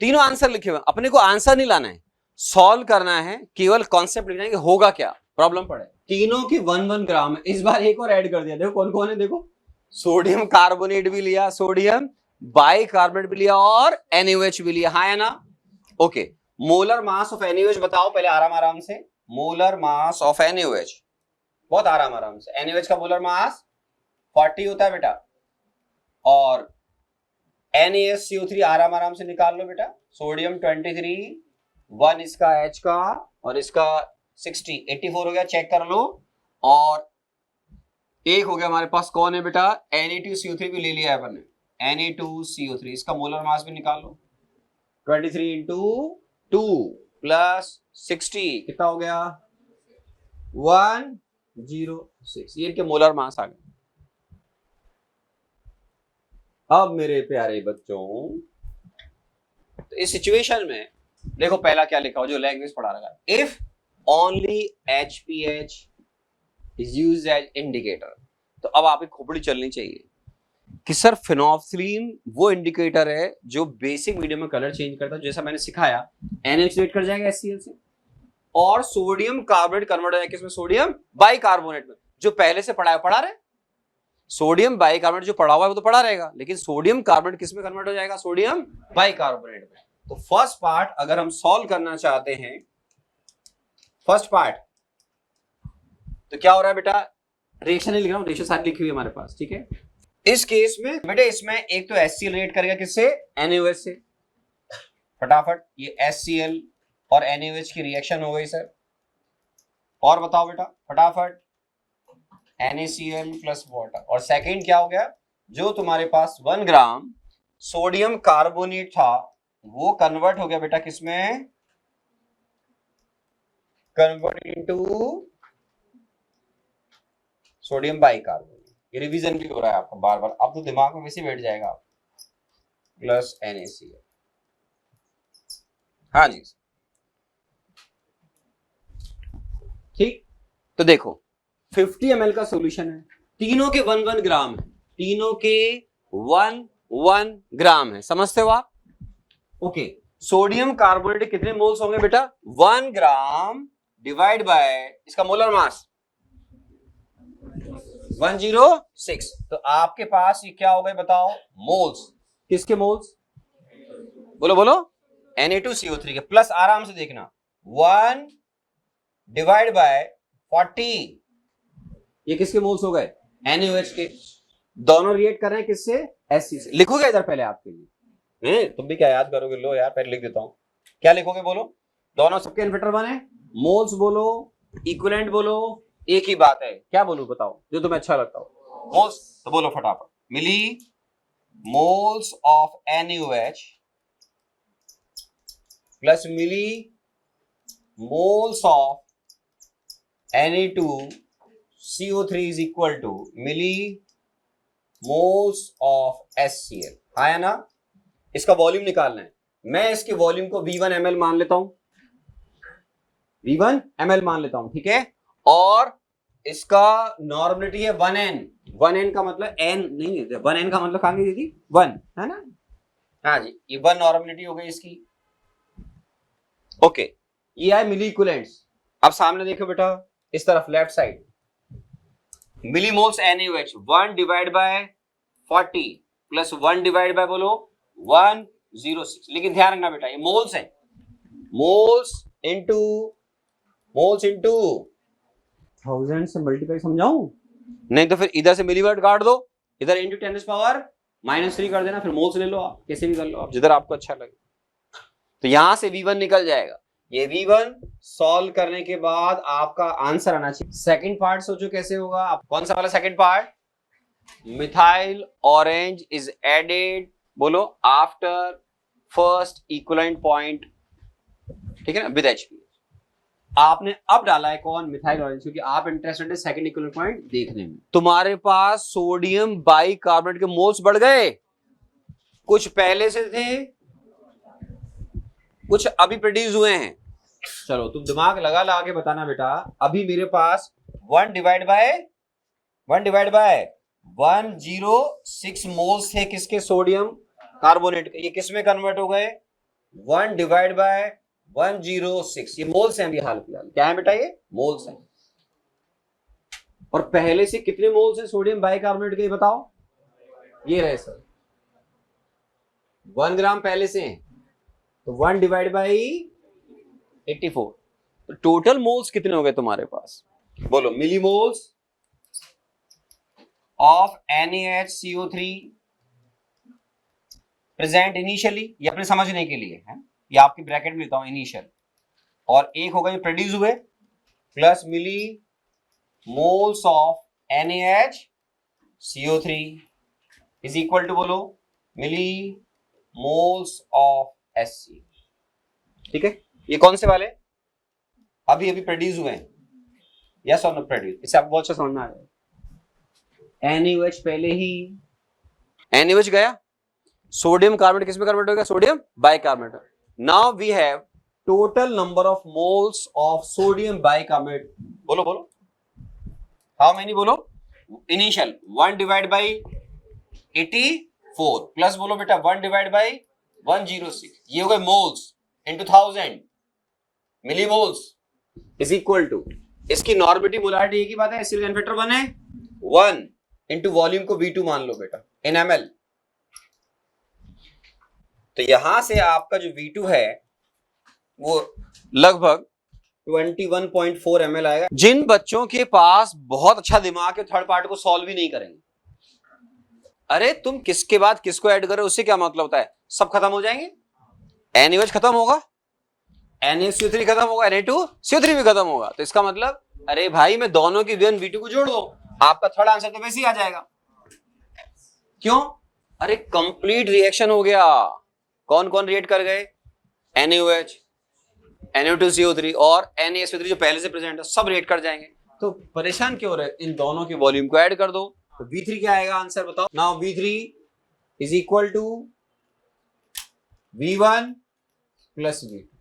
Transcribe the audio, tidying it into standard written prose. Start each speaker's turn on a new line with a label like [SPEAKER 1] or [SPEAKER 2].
[SPEAKER 1] तीनों आंसर लिखे हुए, अपने को आंसर नहीं लाना है, सॉल्व करना है, केवल कॉन्सेप्ट लिखना है कि होगा क्या, प्रॉब्लम पड़े। तीनों के 1-1 ग्राम है। इस बार एक और ऐड कर दिया, देखो कौन कौन है, देखो सोडियम कार्बोनेट भी लिया, सोडियम बाइकार्बोनेट भी लिया और NaOH भी लिया, हाँ है ना। Okay, molar mass of NaOH बताओ पहले, आराम आराम से। मोलर मास ऑफ NaOH, बहुत आराम आराम से। NaOH का मोलर मास 40 होता है बेटा, और NaSCO3 आराम आराम से निकाल लो बेटा। सोडियम 23, 1 इसका H का और इसका 60, 84 हो गया, चेक कर लो। और एक हो गया हमारे पास, कौन है बेटा, Na2CO3 भी ले लिया है अपन ने, Na2CO3, इसका मोलर मास भी निकाल लो। 23 इंटू 2 प्लस 60 कितना हो गया, 106, ये इनके मोलर मास आ गए। अब मेरे प्यारे बच्चों, तो इस सिचुएशन में देखो पहला क्या लिखा हो, जो लैंग्वेज पढ़ा रखा है, if only HPH is used as indicator. तो अब आप एक खोपड़ी चलनी चाहिए कि सर फिनोल्फथलीन वो इंडिकेटर है जो बेसिक मीडियम में कलर चेंज करता है, जैसा मैंने सिखाया, NaOH रेट कर जाएगा HCl से, और सोडियम कार्बोनेट कन्वर्ट हो जाएगा किसमें, सोडियम बाइकार्बोनेट में। जो पहले से पढ़ा है पढ़ा रहे, सोडियम बाइकार्बोनेट जो पढ़ा हुआ है वो तो पढ़ा रहेगा, लेकिन सोडियम कार्बोनेट किस में कन्वर्ट हो जाएगा, सोडियम बाइकार्बोनेट में। तो फर्स्ट पार्ट अगर हम सॉल्व करना चाहते हैं, फर्स्ट पार्ट, तो क्या हो रहा है बेटा, रिएक्शन नहीं लिख रहा हूं, रिएक्शन सारी लिखी हुई है हमारे पास, ठीक है। इस केस में बेटे इसमें एक तो HCl रेट करेगा किससे, NaOH से। फटाफट ये HCl और NaOH की रिएक्शन हो गई सर, और बताओ बेटा फटाफट, NaCl प्लस वाटर। और सेकंड क्या हो गया, जो तुम्हारे पास 1 ग्राम सोडियम कार्बोनेट था वो कन्वर्ट हो गया बेटा किसमें, कन्वर्ट इनटू सोडियम बाइकार्बोनेट। ये रिवीजन भी हो रहा है आपका बार बार, अब तो दिमाग में वैसे बैठ जाएगा, प्लस NaCl। हाँ जी ठीक। तो देखो 50 ml का सॉल्यूशन है, तीनों के 1-1 ग्राम है, तीनों के 1-1 ग्राम है, समझते हो आप। ओके, सोडियम कार्बोनेट कितने मोल्स होंगे बेटा, 1 ग्राम डिवाइड बाय इसका मोलर मास 106। तो आपके पास ये क्या हो गए बताओ, मोल्स, किसके मोल्स, बोलो बोलो, Na2CO3 के, प्लस आराम से देखना 1 डिवाइड बाय 40, ये किसके मोल्स हो गए, NaOH के। दोनों रिएक्ट कर रहे हैं किससे, Hc से। लिखोगे इधर पहले आपके लिए, तुम भी क्या याद करोगे, लो यार पहले लिख देता हूं, क्या लिखोगे बोलो, दोनों सबके इन्वर्टर बने, मोल्स बोलो, इक्विवेलेंट बोलो, एक ही बात है, क्या बोलूं बताओ, जो तुम्हें अच्छा लगता हो, मोल्स तो बोलो फटाफट, milli moles of NaOH plus milli moles of Na2CO3 is equal to milli moles of HCl, आया ना। इसका वॉल्यूम निकालना है, मैं इसके वॉल्यूम को V1 ml मान लेता हूं, V1 ml मान लेता हूं, ठीक है। और इसका नॉर्मलिटी है 1n, 1n का मतलब n नहीं है, 1n का मतलब कहां गई दीदी, 1 है ना, हाँ जी, ये 1 नॉर्मलिटी हो गई इसकी। ओके, ये है मिली इक्विवेलेंट्स। अब सामने देखो बेटा, इस तरफ left side, millimoles NaOH 1 divide by 40 plus 1 divide by बोलो 106। लेकिन ध्यान रखना बेटा ये मोल्स है, मोल्स इनटू 1000 से मल्टीप्लाई, समझाऊं, नहीं तो फिर इधर से मिलीवर्ट काट दो, इधर इंटू 10⁻³ कर देना, फिर मोल्स ले लो, आप कैसे भी कर लो आप, जिधर आपको अच्छा लगे। तो यहां से V1 निकल जाएगा, ये V1 सॉल्व करने के बाद आपका आंसर आना चाहिए। सेकंड पार्ट सोचो कैसे होगा, आप कौन सा वाला second part, methyl orange is added बोलो आफ्टर फर्स्ट इक्विवेलेंट पॉइंट, ठीक है ना, विद HPH। आपने अब डाला है कौन, मिथाइल ऑरेंज, क्योंकि आप इंटरेस्टेड है सेकंड इक्विवेलेंट पॉइंट देखने में। तुम्हारे पास सोडियम बाइकार्बोनेट के मोल्स बढ़ गए, कुछ पहले से थे, कुछ अभी प्रोड्यूस हुए हैं। चलो तुम दिमाग लगा लगा के बताना बेटा, अभी मेरे पास 1 डिवाइड बाय 106 मोल्स थे किसके, सोडियम कार्बोनेट के, ये किस में कन्वर्ट हो गए, 1 डिवाइड बाय 106, ये मोल्स हैं अभी हाल फिलहाल। क्या है बेटा? ये मोल्स हैं। और पहले से कितने मोल्स हैं सोडियम बाइकार्बोनेट के, बताओ? ये रहे सर, 1 ग्राम पहले से हैं, तो 1 डिवाइड बाई 84, तो टोटल मोल्स कितने हो गए तुम्हारे पास? बोलो। Millimoles of NaHCO3 present initially, ये अपने समझने के लिए है, ये आपकी ब्रैकेट में लिखता हूं इनिशियल, और एक होगा जो प्रोड्यूस हुए, plus milli moles of NaHCO3 is equal to, बोलो, मिली मोल्स ऑफ Hc। ठीक है, ये कौन से वाले? अभी अभी प्रोड्यूस हुए हैं, यस और नो प्रोड्यूस। इससे आपको बहुत अच्छा समझ में आ जाएगा। NaOH पहले ही, NaOH गया, सोडियम कार्बोनेट किस में कन्वर्ट हो गया? Sodium bicarbonate. Now we have total number of moles of sodium bicarbonate. बोलो बोलो, हाउ मेनी? बोलो। इनिशियल 1 डिवाइड बाई 84 प्लस, बोलो बेटा, 1 डिवाइड बाई 106, ये हो गए moles into 1000 millimoles is equal to, इसकी नॉर्मेटिव मोलारिटी एक ही बात है, एसिड फैक्टर 1 है, 1 इंटू वॉल्यूम को V2 मान लो बेटा, इन ml। तो यहां से आपका जो V2 है वो लगभग 21.4 ml आएगा। जिन बच्चों के पास बहुत अच्छा दिमाग है, थर्ड पार्ट को सॉल्व भी नहीं करेंगे। अरे तुम किसके बाद किसको ऐड कर रहे हो, उससे क्या मतलब होता है? सब खत्म हो जाएंगे, NaOH खत्म होगा, NaCO3 खत्म होगा, Na2CO3 भी खत्म होगा। तो इसका मतलब, अरे भाई मैं दोनों की V1 V2 को जोड़ दो, आपका थर्ड आंसर तो वैसे ही आ जाएगा। क्यों? अरे कंप्लीट रिएक्शन हो गया। कौन कौन रिएक्ट कर गए? NaOH, Na2CO3 और NaSO3 जो पहले से प्रेजेंट है, सब रिएक्ट कर जाएंगे। तो परेशान क्यों रहे? इन दोनों की वॉल्यूम को ऐड कर दो, तो V3 क्या आएगा आंसर, बताओ। Now V3 is equal to V1 plus V2।